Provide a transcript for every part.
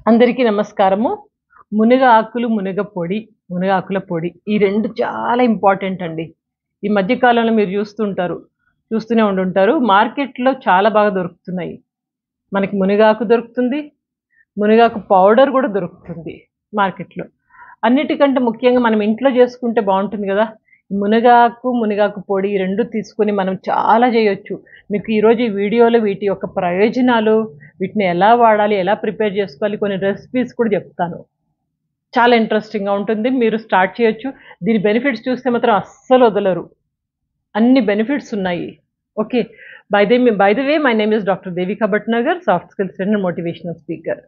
అందరికీ నమస్కారము. మునగ ఆకులు, మునగాకుల పొడి ఈ 2 చాలా ఇంపార్టెంట్ అండి. ఈ మధ్య కాలంలో మీరు చూస్తూనే ఉండుంటారు. మార్కెట్‌లో చాలా బాగా దొరుకుతున్నాయి. మనకి మునగాకు దొరుకుతుంది. మునగాకు పౌడర్ గూడా దొరుకుతుంది మార్కెట్‌లో. అన్నిటికంటే ముఖ్యంగా మనం ఇంట్లో చేసుకుంటే బావుంటుంది గదా! మునగాకు పొడి ఈ 2 తీసుకొని మనం చాలా జేయొచ్చు. మీకు ఈరోజు ఈ వీడియోలో వీటి యొక్క ప్రయోజనాలు, వీటిని ఎలా వాడాలి, ఎలా ప్రిపేర్ చేసుకోవాలి, కొన్ని రెసిపీస్ కూడా జెప్తాను. చాలా ఇంట్రెస్టింగ్‌గా ఉంటుంది. మీరు స్టార్ట్ చేయొచ్చు. దీని బెనిఫిట్స్ చూస్తే మాత్రం అస్సలు వదలరు. అన్ని బెనిఫిట్స్ ఉన్నాయి. Okay. By the way my name is doctor Devika Bhatnagar, soft skills trainer, motivational speaker.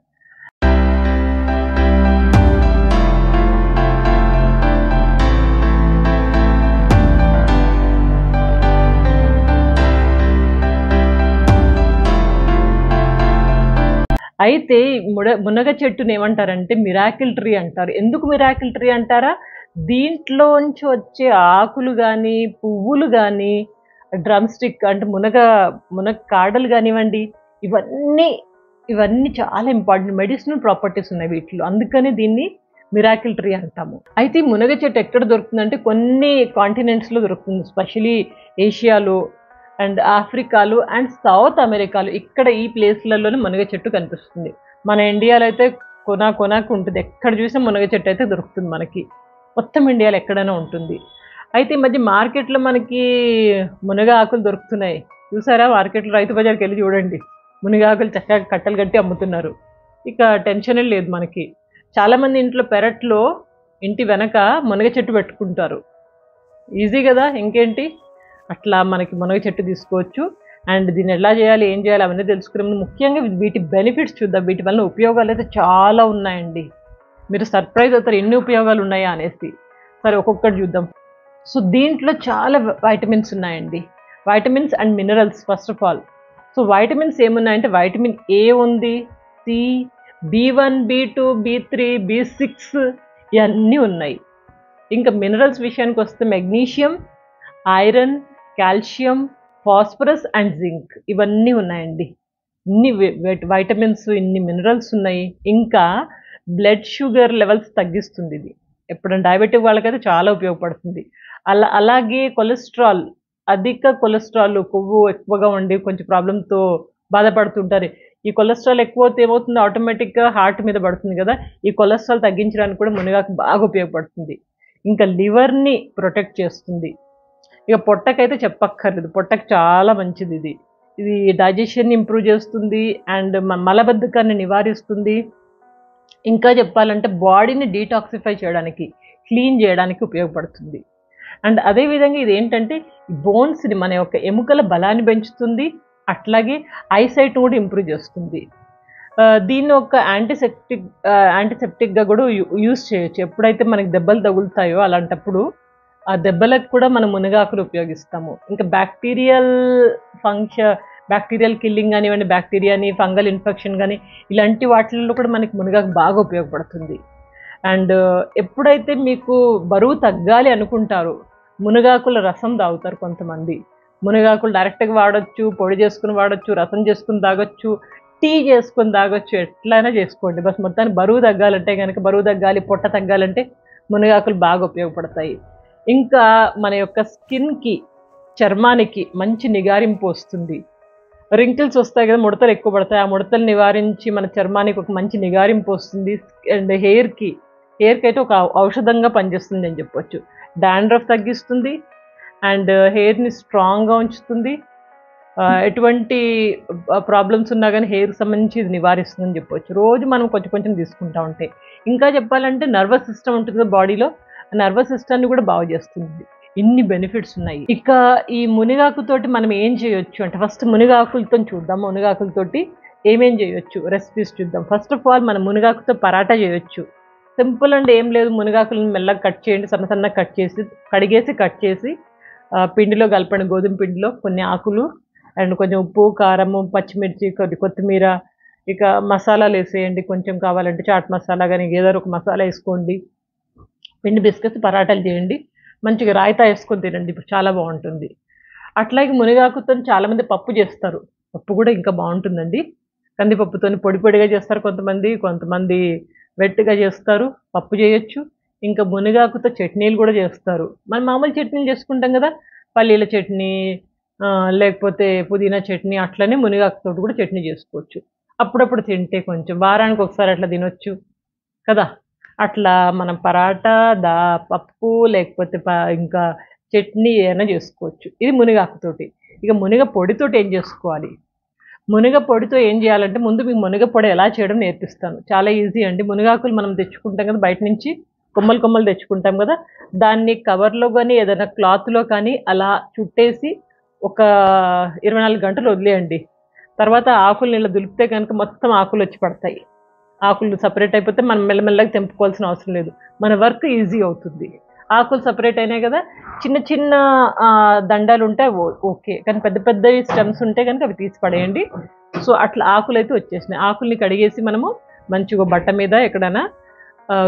అయితే మునగ చెట్టుని ఏమంటారంటే మిరాకిల్ ట్రీ అంటారు. ఎందుకు మిరాకిల్ ట్రీ అంటారా? దీంట్లోంచి వచ్చే ఆకులు గానీ, పువ్వులు గానీ, డ్రమ్ స్టిక్ అంటే మునగ కాడలు గానివ్వండి, ఇవన్నీ ఇవన్నీ చాలా ఇంపార్టెంట్ మెడిసినల్ ప్రాపర్టీస్ ఉన్నాయి వీటిలో. అందుకని దీన్ని మిరాకిల్ ట్రీ అంటాము. అయితే ఈ మునగ చెట్టు ఎక్కడ దొరుకుతుందంటే కొన్ని కాంటినెంట్స్‌లో దొరుకుతుంది. ఎస్పెషల్లీ ఏషియాలో అండ్ ఆఫ్రికాలో అండ్ సౌత్ అమెరికాలో ఇక్కడ ఈ ప్లేస్‌లలోనే మునగ చెట్టు కనిపిస్తుంది. మన ఇండియాలో అయితే కొనాకు ఉంటుంది. ఎక్కడ చూసినా మునగ చెట్టు అయితే దొరుకుతుంది మనకి. మొత్తం ఇండియాలో ఎక్కడైనా ఉంటుంది. అయితే ఈ మధ్య మార్కెట్‌లో మనకి మునగ ఆకులు దొరుకుతున్నాయి. చూసారా మార్కెట్‌లో రైతు బజార్‌కెళ్ళి చూడండి. మునగ ఆకులు చక్కగా కట్టలు కట్టి అమ్ముతున్నారు. ఇక టెన్షనే లేదు మనకి. చాలామంది ఇంట్లో పెరట్లో ఇంటి వెనక మునగ చెట్టు పెట్టుకుంటారు. ఈజీ గదా! ఇంకేంటి? అట్లా మనకి మునగ చెట్టు తీసుకోవచ్చు. అండ్ దీన్ని ఎలా చేయాలి, ఏం చేయాలి అవన్నీ తెలుసుకునే ముందు ముఖ్యంగా వీటి బెనిఫిట్స్ చూద్దాం. వీటి వలన ఉపయోగాలైతే చాలా ఉన్నాయండి. మీరు సర్ప్రైజ్ అవుతారు ఎన్ని ఉపయోగాలు ఉన్నాయా అనేసి. సరే ఒక్కొక్కటి చూద్దాం. సో దీంట్లో చాలా వైటమిన్స్ ఉన్నాయండి. Vitamins and minerals first of all. So vitamins ఏమున్నాయంటే వైటమిన్ ఏ ఉంది, C, B1, B2, B3, B6 ఇవన్నీ ఉన్నాయి. ఇంకా మినరల్స్ విషయానికొస్తే magnesium, iron, calcium, phosphorus and zinc ఇవన్నీ ఉన్నాయండి. ఇన్ని వైటమిన్స్, ఇన్ని మినరల్స్ ఉన్నాయి. ఇంకా బ్లడ్ షుగర్ లెవెల్స్ తగ్గిస్తుంది ఇది. ఎప్పుడైనా డయాబెటిక్ వాళ్ళకైతే చాలా ఉపయోగపడుతుంది. అలాగే అధిక కొలెస్ట్రాల్ కొవ్వు ఎక్కువగా ఉండి కొంచెం ప్రాబ్లమ్‌తో బాధపడుతుంటారు. ఈ కొలెస్ట్రాల్ ఎక్కువైతే ఏమవుతుంది ఆటోమేటిక్‌గా హార్ట్ మీద పడుతుంది గదా! ఈ కొలెస్ట్రాల్ తగ్గించడానికి కూడా మునగాకు బాగా ఉపయోగపడుతుంది. ఇంకా లివర్‌ని ప్రొటెక్ట్ చేస్తుంది. ఇక పొట్టకైతే చెప్పక్కర్లేదు. పొట్టకి చాలా మంచిదిది. ఇది డైజెషన్‌ని ఇంప్రూవ్ చేస్తుంది అండ్ మలబద్ధకాన్ని నివారిస్తుంది. ఇంకా చెప్పాలంటే బాడీని డీటాక్సిఫై చేయడానికి, క్లీన్ చేయడానికి ఉపయోగపడుతుంది. అండ్ అదే విధంగా ఇదేంటంటే బోన్స్‌ని మన యొక్క ఎముకల బలాన్ని పెంచుతుంది. అట్లాగే ఐసైట్‌ని కూడా ఇంప్రూవ్ చేస్తుంది. దీన్ని ఒక యాంటీసెప్టిక్‌గా కూడా యూజ్ చేయొచ్చు. ఎప్పుడైతే మనకి దెబ్బలు తగులుతాయో అలాంటప్పుడు ఆ దెబ్బలకు కూడా మనం మునగాకులు ఉపయోగిస్తాము. ఇంకా బ్యాక్టీరియల్ కిల్లింగ్ గానివ్వండి, బ్యాక్టీరియాని, ఫంగల్ ఇన్ఫెక్షన్ గాని ఇలాంటి వాటిల్లో కూడా మనకి మునగాకు బాగా ఉపయోగపడుతుంది. అండ్ ఎప్పుడైతే మీకు బరువు తగ్గాలి అనుకుంటారో మునగాకుల రసం తాగుతారు కొంతమంది. మునగాకులు డైరెక్ట్‌గా వాడొచ్చు, పొడి చేసుకొని వాడొచ్చు, రసం చేసుకొని తాగొచ్చు, టీ చేసుకొని తాగొచ్చు. ఎట్లైనా చేసుకోండి. బస్ మొత్తానికి బరువు తగ్గాలి, పొట్ట తగ్గాలంటే మునగాకులు బాగా ఉపయోగపడతాయి. ఇంకా మన యొక్క స్కిన్‌కి, చర్మానికి మంచి నిగారింపు వస్తుంది. రింకిల్స్ వస్తాయి కదా! ముడతలు ఎక్కువ పడతాయి. ఆ ముడతలు నివారించి మన చర్మానికి ఒక మంచి నిగారింపు వస్తుంది. అండ్ హెయిర్‌కైతే ఒక ఔషధంగా పనిచేస్తుంది అని చెప్పొచ్చు. డాండ్రఫ్ తగ్గిస్తుంది అండ్ హెయిర్‌ని స్ట్రాంగ్‌గా ఉంచుతుంది. ఎటువంటి ప్రాబ్లమ్స్ ఉన్నా గానీ హెయిర్‌కి సంబంధించి ఇది నివారిస్తుందని చెప్పొచ్చు. రోజు మనం కొంచెం కొంచెం తీసుకుంటా ఉంటే. ఇంకా చెప్పాలంటే నర్వస్ సిస్టమ్ ఉంటుంది కదా బాడీలో, ఆ నర్వస్ సిస్టమ్‌ని కూడా బాగు చేస్తుంది. ఇన్ని బెనిఫిట్స్ ఉన్నాయి. ఇక ఈ మునగాకుతోటి మనం ఏం చేయొచ్చు అంటే ఫస్ట్ మునగాకులతోని చూద్దాం. మునగాకులతోటి ఏమేం చేయొచ్చు రెసిపీస్ చూద్దాం. ఫస్ట్ ఆఫ్ ఆల్ మనం మునగాకుతో పరాటా చేయొచ్చు. సింపుల్ అండ్ ఏం లేదు. మునగాకులను మెల్లగా కట్ చేయండి. సన్నగా కట్ చేసి పిండిలో కలపండి. గోధుమ పిండిలో కొన్ని ఆకులు అండ్ కొంచెం ఉప్పు, కారము, పచ్చిమిర్చి, కొత్తిమీర, ఇక మసాలాలేసేయండి. కొంచెం కావాలంటే చాట్ మసాలా గాని ఏదో ఒక మసాలా ఏసుకోండి. పిండి పిసికేసి పరాటాలు చేయండి. మంచిగా రాయితా ఏసుకొని తినండి. ఇప్పుడు చాలా బావుంటుంది. అట్లాగే మునగాకుతోని చాలామంది పప్పు చేస్తారు. పప్పు కూడా ఇంకా బావుంటుందండి. కందిపప్పుతోని పొడి పొడిగా చేస్తారు కొంతమంది, కొంతమంది వెట్‌గా చేస్తారు. పప్పు చేయొచ్చు. ఇంకా మునగాకుతో చట్నీలు కూడా చేస్తారు. మనం మామూలు చట్నీలు చేసుకుంటాం కదా! పల్లీల చట్నీ, లేకపోతే పుదీనా చట్నీ అట్లనే మునగాకుతోటి కూడా చట్నీ చేసుకోవచ్చు. అప్పుడప్పుడు తింటే కొంచెం వారానికి ఒకసారి అట్లా తినొచ్చు కదా! అట్లా మనం పరాటా, పప్పు లేకపోతే ఇంకా చట్నీ ఏమైనా చేసుకోవచ్చు. ఇది మునగాకుతోటి. ఇక మునగ పొడితోటి ఏం చేసుకోవాలి? మునగ పొడితో ఏం చేయాలంటే ముందు మీకు మునగ పొడి ఎలా చేయడం నేర్పిస్తాను. చాలా ఈజీ అండి. మునగాకులు మనం తెచ్చుకుంటాం కదా! బయట నుంచి కొమ్మలు కొమ్మలు తెచ్చుకుంటాం కదా! దాన్ని కవర్‌లో గాని ఏదైనా క్లాత్‌లో కానీ అలా చుట్టేసి ఒక 24 గంటలు వదిలేయండి. తర్వాత ఆకుల్ని ఇలా దులిపితే గనుక మొత్తం ఆకులొచ్చి పడతాయి. ఆకులు సెపరేట్ అయిపోతే మనం మెల్లమెల్లగా తెంపుకోవాల్సిన అవసరం లేదు. మన వర్క్ ఈజీ అవుతుంది. ఆకులు సెపరేట్ అయినాయి గదా! చిన్న చిన్న దండాలుంటే ఓకే. కానీ పెద్ద పెద్దవి స్టెమ్స్ ఉంటే గనుక అవి తీసి పడేయండి. సో, అట్లా ఆకులైతే వచ్చేసినాయి. ఆకుల్ని కడిగేసి మనము మంచిగా బట్ట మీద ఎక్కడైనా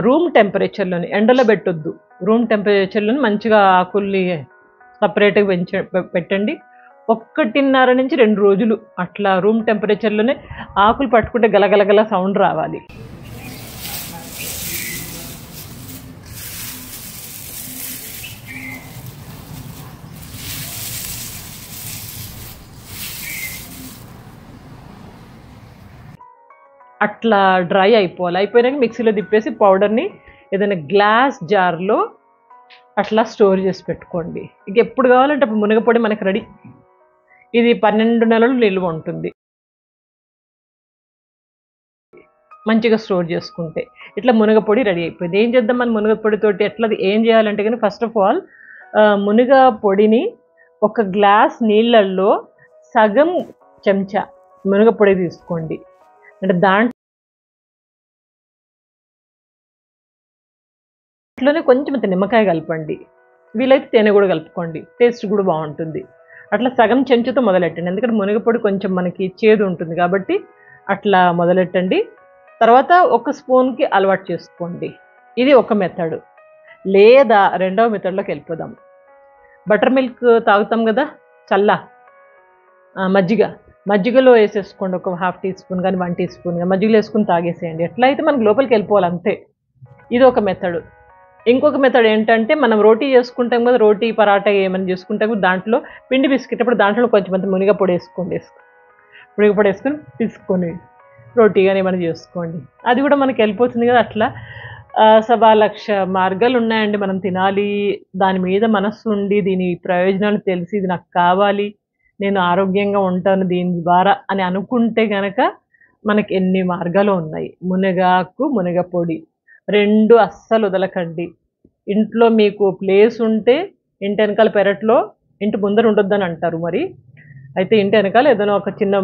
రూమ్ టెంపరేచర్‌లోని ఎండలో పెట్టొద్దు. రూమ్ టెంపరేచర్‌లోని మంచిగా ఆకుల్ని సెపరేట్‌గా పెట్టండి. 1.5-2 రోజులు అట్లా రూమ్ టెంపరేచర్‌లోనే ఆకులు పట్టుకుంటే గలగలగల సౌండ్ రావాలి. అట్లా డ్రై అయిపోవాలి. అయిపోయినాక మిక్సీలో తిప్పేసి పౌడర్‌ని ఏదైనా గ్లాస్ జార్‌లో అట్లా స్టోర్ చేసి పెట్టుకోండి. ఇక ఎప్పుడు కావాలంటే అప్పుడు మునగపొడి మనకు రెడీ. ఇది 12 నెలలు నిల్వ ఉంటుంది. మంచిగా స్టోర్ చేసుకుంటే. ఇట్లా మునగపొడి రెడీ అయిపోయింది. ఏం చేద్దాం మనం మునగపొడితోటి ఏం చేయాలంటే గనుక ఫస్ట్ ఆఫ్ ఆల్ మునగ పొడిని ఒక గ్లాస్ నీళ్ళల్లో సగం చెంచా మునగపొడి తీసుకోండి. అంటే దాంట్లోనే కొంచెం ఇంత నిమ్మకాయ కలపండి. వీలైతే తేనె కూడా కలుపుకోండి. టేస్ట్ కూడా బావుంటుంది. అట్లా సగం చెంచాతో మొదలెట్టండి. ఎందుకంటే మునగపొడి కొంచెం మనకి చేదు ఉంటుంది కాబట్టి అట్లా మొదలెట్టండి. తర్వాత ఒక స్పూన్‌కి అలవాటు చేసుకోండి. ఇది ఒక మెథడ్. లేదా రెండవ మెథడ్‌లోకి వెళ్ళిపోదాం. బటర్ మిల్క్ తాగుతాం గదా! చల్ల మజ్జిగ. మజ్జిగలో ఏసేసుకోండి. ఒక హాఫ్ టీ స్పూన్ గాని, 1 టీ స్పూన్ గాని మజ్జిగలో ఏసుకొని తాగేసేయండి. ఎట్లా అయితే మనకు లోపలికెళ్ళిపోవాలి అంతే. ఇదొక మెథడ్. ఇంకొక మెథడ్ ఏంటంటే మనం రోటీ చేసుకుంటాం కదా! రోటీ, పరాటా ఏమైనా చేసుకుంటాం దాంట్లో పిండి పిసికేటప్పుడు దాంట్లో కొంచెం అంత మునగ పొడేసుకోండి. మునగ పొడేసుకొని పిసుక్కొని రోటీ గాని ఏమైనా చేసుకోండి. అది కూడా మనకెళ్ళిపోతుంది కదా! అట్లా సవా లక్ష మార్గాలున్నాయండి మనం తినాలి. దాని మీద మనస్సుండి దీని ప్రయోజనాలు తెలిసి ఇది నాకు కావాలి. నేను ఆరోగ్యంగా ఉంటాను దీని ద్వారా అని అనుకుంటే గనక మనకి ఎన్ని మార్గాలో ఉన్నాయి. మునగాకు, మునగ పొడి 2 అస్సలు వదలకండి. ఇంట్లో మీకు ప్లేస్ ఉంటే ఇంటి ఎనకాల పెరట్లో ఇంటి ముందర ఉండొద్దని అంటారు మరి. అయితే ఇంటి ఎనకాల ఏదైనా ఒక చిన్న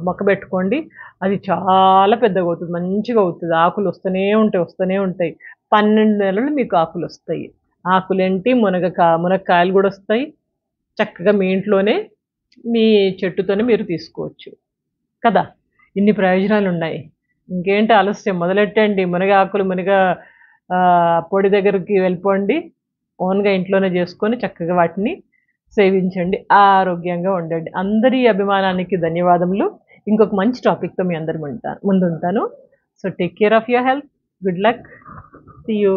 మొక్క పెట్టుకోండి. అది చాలా పెద్దగవుతది. మంచిగా అవుతది. ఆకులు వస్తూనే ఉంటాయి, వస్తూనే ఉంటాయి. 12 నెలలు మీకు ఆకులొస్తాయి. ఆకులేంటి మునక్కాయలు గూడా వస్తాయి. చక్కగా మీ ఇంట్లోనే మీ చెట్టుతోనే మీరు తీసుకోవచ్చు. కదా! ఇన్ని ప్రయోజనాలున్నాయి. ఇంకేంటి ఆలస్యం మొదలెట్టండి. పొడి దగ్గరికి వెళ్ళిపోండి. ఓన్‌గా ఇంట్లోనే చేసుకొని చక్కగా వాటిని సేవించండి. ఆరోగ్యంగా ఉండండి. అందరి అభిమానానికి ధన్యవాదములు. ఇంకొక మంచి టాపిక్‌తో మీ అందరి ముందుంటాను. So, take care of your health. Good luck. See you.